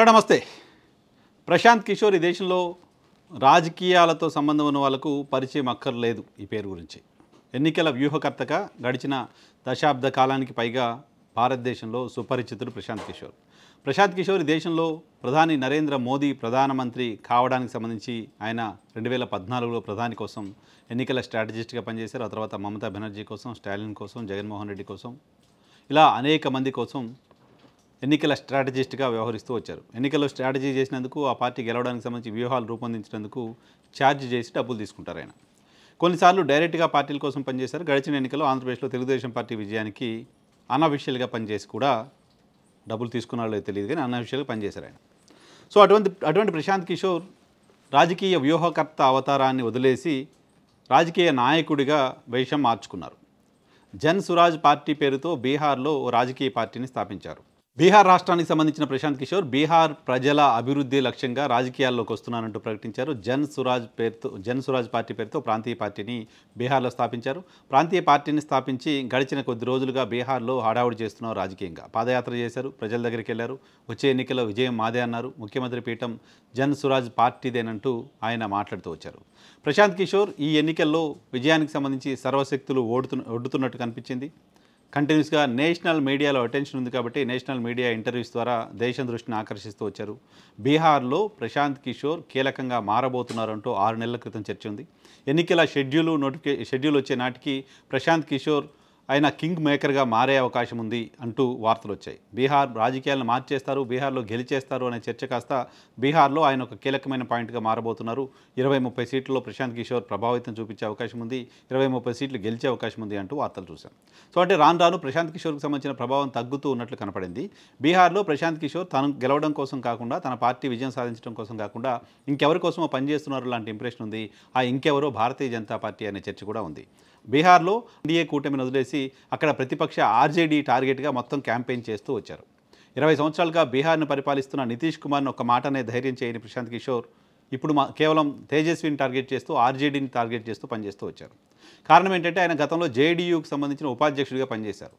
Hello నమస్తే. ప్రశాంత్ కిషోర్ ఈ దేశంలో రాజకీయాలతో సంబంధం ఉన్న వాళ్ళకు పరిచయం అక్కర్లేదు ఈ పేరు గురించి. ఎన్నికల వ్యూహకర్తగా గడిచిన దశాబ్ద కాలానికి పైగా భారతదేశంలో సుపరిచితుడు ప్రశాంత్ కిషోర్. ప్రశాంత్ కిషోర్ ఈ దేశంలో ప్రధాని నరేంద్ర మోదీ ప్రధానమంత్రి కావడానికి సంబంధించి ఆయన 2014లో ప్రధాని కోసం ఎన్నికల స్ట్రాటజిస్ట్గా పనిచేశారు. ఆ తర్వాత మమతా బెనర్జీ కోసం, స్టాలిన్ కోసం, జగన్మోహన్ రెడ్డి కోసం, ఇలా అనేక మంది కోసం ఎన్నికల స్ట్రాటజిస్ట్గా వ్యవహరిస్తూ వచ్చారు. ఎన్నికల్లో స్ట్రాటజీ చేసినందుకు, ఆ పార్టీ గెలవడానికి సంబంధించి వ్యూహాలు రూపొందించినందుకు ఛార్జ్ చేసి డబ్బులు తీసుకుంటారు ఆయన. కొన్నిసార్లు డైరెక్ట్గా పార్టీల కోసం పనిచేశారు. గడిచిన ఎన్నికల్లో ఆంధ్రప్రదేశ్లో తెలుగుదేశం పార్టీ విజయానికి అనఫిషియల్గా పనిచేసి కూడా డబ్బులు తీసుకున్నారో తెలియదు, కానీ అనఫిషియల్గా పనిచేశారు ఆయన. సో అటువంటి ప్రశాంత్ కిషోర్ రాజకీయ వ్యూహకర్త అవతారాన్ని వదిలేసి రాజకీయ నాయకుడిగా వేషం మార్చుకున్నారు. జన్ సురాజ్ పార్టీ పేరుతో బీహార్లో ఓ రాజకీయ పార్టీని స్థాపించారు. బీహార్ రాష్ట్రానికి సంబంధించిన ప్రశాంత్ కిషోర్ బీహార్ ప్రజల అభివృద్ధి లక్ష్యంగా రాజకీయాల్లోకి వస్తున్నానంటూ ప్రకటించారు. జన్ సురాజ్ పార్టీ పేరుతో ప్రాంతీయ పార్టీని బీహార్లో స్థాపించారు. ప్రాంతీయ పార్టీని స్థాపించి గడిచిన కొద్ది రోజులుగా బీహార్లో హడావుడి చేస్తున్నారు. రాజకీయంగా పాదయాత్ర చేశారు, ప్రజల దగ్గరికి వెళ్ళారు. వచ్చే ఎన్నికల్లో విజయం మాదే అన్నారు. ముఖ్యమంత్రి పీఠం జన్ సురాజ్ పార్టీదేనంటూ ఆయన మాట్లాడుతూ వచ్చారు. ప్రశాంత్ కిషోర్ ఈ ఎన్నికల్లో విజయానికి సంబంధించి సర్వశక్తులు ఒడ్డుతున్నట్టు కనిపించింది. కంటిన్యూస్గా నేషనల్ మీడియాలో అటెన్షన్ ఉంది కాబట్టి నేషనల్ మీడియా ఇంటర్వ్యూస్ ద్వారా దేశం దృష్టిని ఆకర్షిస్తూ వచ్చారు. బీహార్లో ప్రశాంత్ కిషోర్ కీలకంగా మారబోతున్నారంటూ 6 నెలల క్రితం చర్చ ఉంది. ఎన్నికల షెడ్యూల్ వచ్చే నాటికి ప్రశాంత్ కిషోర్ ఆయన కింగ్ మేకర్గా మారే అవకాశం ఉంది అంటూ వార్తలు వచ్చాయి. బీహార్ రాజకీయాలను మార్చేస్తారు, బీహార్లో గెలిచేస్తారు అనే చర్చ కాస్త బీహార్లో ఆయన ఒక కీలకమైన పాయింట్గా మారబోతున్నారు. 20-30 సీట్లలో ప్రశాంత్ కిషోర్ ప్రభావితం చూపించే అవకాశం ఉంది, 20-30 సీట్లు గెలిచే అవకాశం ఉంది అంటూ వార్తలు చూశాం. సో అంటే రాను ప్రశాంత్ కిషోర్కి సంబంధించిన ప్రభావం తగ్గుతూ ఉన్నట్లు కనపడింది. బీహార్లో ప్రశాంత్ కిషోర్ తను గెలవడం కోసం కాకుండా, తన పార్టీ విజయం సాధించడం కోసం కాకుండా ఇంకెవరి కోసమో పనిచేస్తున్నారు లాంటి ఇంప్రెషన్ ఉంది. ఆ ఇంకెవరో భారతీయ జనతా పార్టీ అనే చర్చ కూడా ఉంది. బీహార్లో ఎన్డీఏ కూటమిని వదిలేసి అక్కడ ప్రతిపక్ష ఆర్జేడీ టార్గెట్గా మొత్తం క్యాంపెయిన్ చేస్తూ వచ్చారు. 20 సంవత్సరాలుగా బీహార్ను పరిపాలిస్తున్న నితీష్ కుమార్ను ఒక్క మాటనే ధైర్యం చేయని ప్రశాంత్ కిషోర్ ఇప్పుడు కేవలం తేజస్విని టార్గెట్ చేస్తూ, ఆర్జేడీని టార్గెట్ చేస్తూ పనిచేస్తూ వచ్చారు. కారణం ఏంటంటే ఆయన గతంలో జేడీయూకి సంబంధించిన ఉపాధ్యక్షుడిగా పనిచేశారు.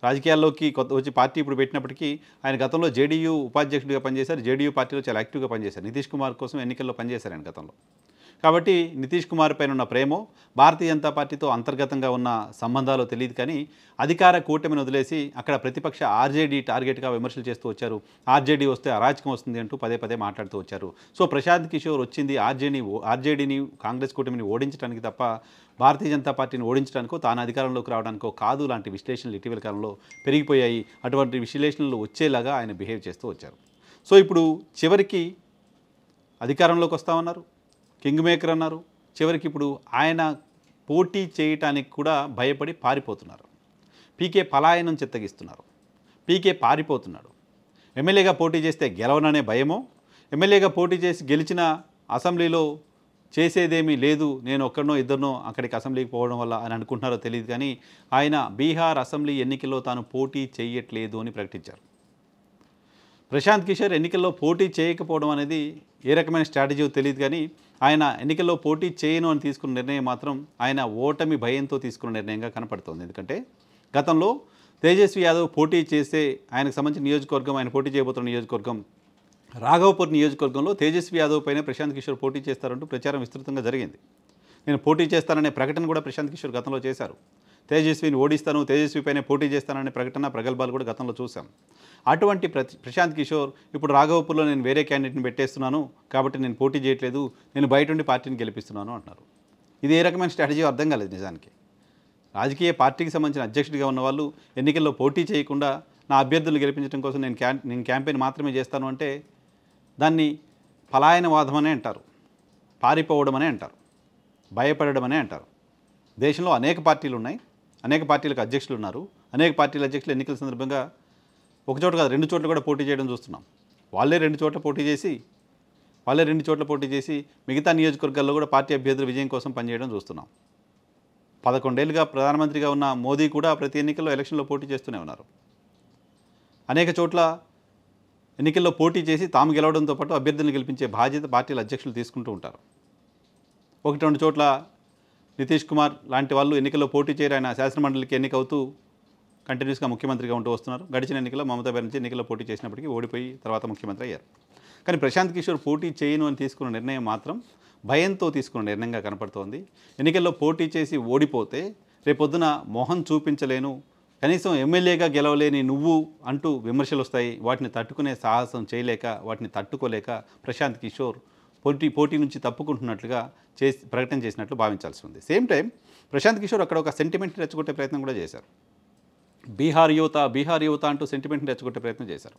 రాజకీయాల్లోకి వచ్చి పార్టీ ఇప్పుడు పెట్టినప్పటికీ ఆయన గతంలో జేడీయూ ఉపాధ్యక్షుడిగా పనిచేశారు. జేడీయూ పార్టీలో చాలా యాక్టివ్గా పనిచేశారు. నితీష్ కుమార్ కోసం ఎన్నికల్లో పనిచేశారు ఆయన గతంలో. కాబట్టి నితీష్ కుమార్ పైన ఉన్న ప్రేమో, భారతీయ జనతా పార్టీతో అంతర్గతంగా ఉన్న సంబంధాలు తెలియదు, కానీ అధికార కూటమిని వదిలేసి అక్కడ ప్రతిపక్ష ఆర్జేడీ టార్గెట్గా విమర్శలు చేస్తూ వచ్చారు. ఆర్జేడీ వస్తే అరాచకం వస్తుంది అంటూ పదే మాట్లాడుతూ వచ్చారు. సో ప్రశాంత్ కిషోర్ వచ్చింది ఆర్జేడీని కాంగ్రెస్ కూటమిని ఓడించడానికి తప్ప భారతీయ జనతా పార్టీని ఓడించడానికో, తాను అధికారంలోకి రావడానికో కాదు లాంటి విశ్లేషణలు ఇటీవల కాలంలో పెరిగిపోయాయి. అటువంటి విశ్లేషణలు వచ్చేలాగా ఆయన బిహేవ్ చేస్తూ వచ్చారు. సో ఇప్పుడు చివరికి అధికారంలోకి వస్తామన్నారు, కింగ్ మేకర్ అన్నారు. చివరికి ఇప్పుడు ఆయన పోటీ చేయటానికి కూడా భయపడి పారిపోతున్నారు. పీకే పలాయనం చిత్తగిస్తున్నారు. పీకే పారిపోతున్నాడు. ఎమ్మెల్యేగా పోటీ చేస్తే గెలవననే భయమో, ఎమ్మెల్యేగా పోటీ చేసి గెలిచిన అసెంబ్లీలో చేసేదేమీ లేదు, నేను ఒక్కడనో ఇద్దరినో అక్కడికి అసెంబ్లీకి పోవడం వల్ల అని అనుకుంటున్నారో తెలియదు, కానీ ఆయన బీహార్ అసెంబ్లీ ఎన్నికల్లో తాను పోటీ చేయట్లేదు అని ప్రకటించారు. ప్రశాంత్ కిషోర్ ఎన్నికల్లో పోటీ చేయకపోవడం అనేది ఏ రకమైన స్ట్రాటజీ తెలియదు, కానీ ఆయన ఎన్నికల్లో పోటీ చేయను అని తీసుకున్న నిర్ణయం మాత్రం ఆయన ఓటమి భయంతో తీసుకున్న నిర్ణయంగా కనపడుతోంది. ఎందుకంటే గతంలో తేజస్వి యాదవ్ పోటీ చేస్తే ఆయనకు సంబంధించిన నియోజకవర్గం, ఆయన పోటీ చేయబోతున్న నియోజకవర్గం రాఘవపూర్ నియోజకవర్గంలో తేజస్వి యాదవ్ పైన ప్రశాంత్ కిషోర్ పోటీ చేస్తారంటూ ప్రచారం విస్తృతంగా జరిగింది. నేను పోటీ చేస్తాననే ప్రకటన కూడా ప్రశాంత్ కిషోర్ గతంలో చేశారు. తేజస్విని ఓడిస్తాను, తేజస్వి పైన పోటీ చేస్తాననే ప్రకటన, ప్రగల్భాలు కూడా గతంలో చూసాం. అటువంటి ప్రశాంత్ కిషోర్ ఇప్పుడు రాఘవపూర్లో నేను వేరే క్యాండిడేట్ని పెట్టేస్తున్నాను కాబట్టి నేను పోటీ చేయట్లేదు, నేను బయట ఉండి పార్టీని గెలిపిస్తున్నాను అంటున్నారు. ఇది ఏ రకమైన స్ట్రాటజీ అర్థం కాలేదు నిజానికి. రాజకీయ పార్టీకి సంబంధించిన అధ్యక్షుడిగా ఉన్నవాళ్ళు ఎన్నికల్లో పోటీ చేయకుండా నా అభ్యర్థులు గెలిపించడం కోసం నేను క్యాంపెయిన్ మాత్రమే చేస్తాను అంటే దాన్ని పలాయనవాదం అనే అంటారు, పారిపోవడం అనే అంటారు, భయపడడం అనే అంటారు. దేశంలో అనేక పార్టీలు ఉన్నాయి, అనేక పార్టీలకు అధ్యక్షులు ఉన్నారు. అనేక పార్టీల అధ్యక్షులు ఎన్నికల సందర్భంగా ఒక చోట కాదు 2 చోట్ల కూడా పోటీ చేయడం చూస్తున్నాం. వాళ్ళే 2 చోట్ల పోటీ చేసి మిగతా నియోజకవర్గాల్లో కూడా పార్టీ అభ్యర్థుల విజయం కోసం పనిచేయడం చూస్తున్నాం. 11 ఏళ్ళుగా ప్రధానమంత్రిగా ఉన్న మోదీ కూడా ప్రతి ఎన్నికల్లో ఎలక్షన్లో పోటీ చేస్తూనే ఉన్నారు. అనేక చోట్ల ఎన్నికల్లో పోటీ చేసి తాము గెలవడంతో పాటు అభ్యర్థులను గెలిపించే బాధ్యత పార్టీల అధ్యక్షులు తీసుకుంటూ ఉంటారు. 1-2 చోట్ల నితీష్ కుమార్ లాంటి వాళ్ళు ఎన్నికల్లో పోటీ చేయరు, ఆయన శాసనమండలికి ఎన్నికవుతూ కంటిన్యూస్గా ముఖ్యమంత్రిగా ఉంటూ వస్తున్నారు. గడిచిన ఎన్నికల్లో మమతా బెనర్జీ ఎన్నికల్లో పోటీ చేసినప్పటికీ ఓడిపోయి తర్వాత ముఖ్యమంత్రి అయ్యారు. కానీ ప్రశాంత్ కిషోర్ పోటీ చేయను అని తీసుకున్న నిర్ణయం మాత్రం భయంతో తీసుకున్న నిర్ణయంగా కనపడుతోంది. ఎన్నికల్లో పోటీ చేసి ఓడిపోతే రేపొద్దున మొహం చూపించలేను, కనీసం ఎమ్మెల్యేగా గెలవలేని నువ్వు అంటూ విమర్శలు వస్తాయి. వాటిని తట్టుకునే సాహసం చేయలేక, వాటిని తట్టుకోలేక ప్రశాంత్ కిషోర్ పోటీ నుంచి తప్పుకుంటున్నట్లుగా ప్రకటన చేసినట్లు భావించాల్సి ఉంది. సేమ్ టైం ప్రశాంత్ కిషోర్ అక్కడ ఒక సెంటిమెంట్ రెచ్చగొట్టే ప్రయత్నం కూడా చేశారు. బీహార్ యువత అంటూ సెంటిమెంట్ని రెచ్చగొట్టే ప్రయత్నం చేశారు.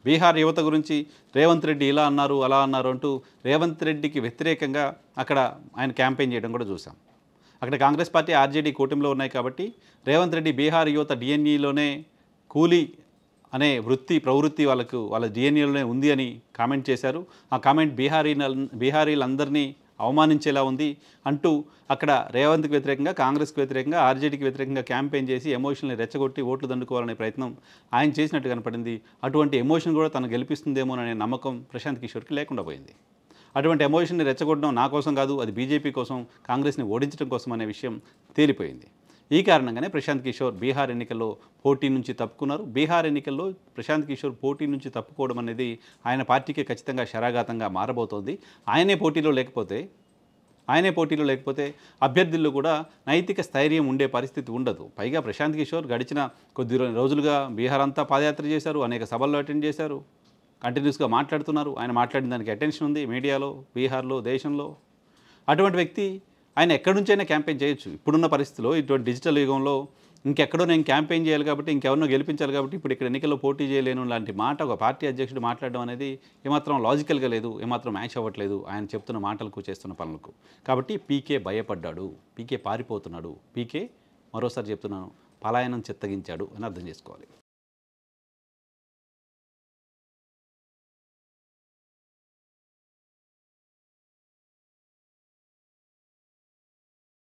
బీహార్ యువత గురించి రేవంత్ రెడ్డి ఇలా అన్నారు, అలా అన్నారు అంటూ రేవంత్ రెడ్డికి వ్యతిరేకంగా అక్కడ ఆయన క్యాంపెయిన్ చేయడం కూడా చూసాం. అక్కడ కాంగ్రెస్ పార్టీ, ఆర్జేడీ కూటమిలో ఉన్నాయి కాబట్టి రేవంత్ రెడ్డి బీహార్ యువత డిఎన్ఈలోనే కూలీ అనే ప్రవృత్తి వాళ్ళ డిఎన్ఏలోనే ఉంది అని కామెంట్ చేశారు. ఆ కామెంట్ బీహారీలందరినీ అవమానించేలా ఉంది అంటూ అక్కడ రేవంత్కి వ్యతిరేకంగా, కాంగ్రెస్కి వ్యతిరేకంగా, ఆర్జేడీకి వ్యతిరేకంగా క్యాంపెయిన్ చేసి ఎమోషన్ని రెచ్చగొట్టి ఓట్లు దండుకోవాలనే ప్రయత్నం ఆయన చేసినట్టు కనపడింది. అటువంటి ఎమోషన్ కూడా తను గెలిపిస్తుందేమోననే నమ్మకం ప్రశాంత్ కిషోర్కి లేకుండా పోయింది. అటువంటి ఎమోషన్ని రెచ్చగొట్టడం నా కోసం కాదు, అది బీజేపీ కోసం, కాంగ్రెస్ని ఓడించడం కోసం అనే విషయం తేలిపోయింది. ఈ కారణంగానే ప్రశాంత్ కిషోర్ బీహార్ ఎన్నికల్లో పోటీ నుంచి తప్పుకున్నారు. బీహార్ ఎన్నికల్లో ప్రశాంత్ కిషోర్ పోటీ నుంచి తప్పుకోవడం అనేది ఆయన పార్టీకి ఖచ్చితంగా శరాఘాతంగా మారబోతోంది. ఆయనే పోటీలో లేకపోతే అభ్యర్థుల్లో కూడా నైతిక స్థైర్యం ఉండే పరిస్థితి ఉండదు. పైగా ప్రశాంత్ కిషోర్ గడిచిన కొద్ది రోజులుగా బీహార్ అంతా పాదయాత్ర చేశారు, అనేక సభల్లో అటెండ్ చేశారు, కంటిన్యూస్గా మాట్లాడుతున్నారు. ఆయన మాట్లాడిన దానికి అటెన్షన్ ఉంది మీడియాలో, బీహార్లో, దేశంలో. అటువంటి వ్యక్తి ఆయన ఎక్కడి నుంచైనా క్యాంపెయిన్ చేయొచ్చు. ఇప్పుడున్న పరిస్థితిలో, ఇటువంటి డిజిటల్ యుగంలో ఇంకెక్కడో నేను క్యాంపెయిన్ చేయాలి కాబట్టి, ఇంకెవరినో గెలిపించాలి కాబట్టి ఇప్పుడు ఇక్కడ ఎన్నికల్లో పోటీ చేయలేను లాంటి మాట ఒక పార్టీ అధ్యక్షుడు మాట్లాడడం అనేది ఏమాత్రం లాజికల్గా లేదు, ఏమాత్రం మ్యాచ్ అవ్వట్లేదు ఆయన చెప్తున్న మాటలకు, చేస్తున్న పనులకు. కాబట్టి పీకే భయపడ్డాడు, పీకే పారిపోతున్నాడు, పీకే మరోసారి చెప్తున్నాను పలాయనం చిత్తగించాడు అని అర్థం చేసుకోవాలి.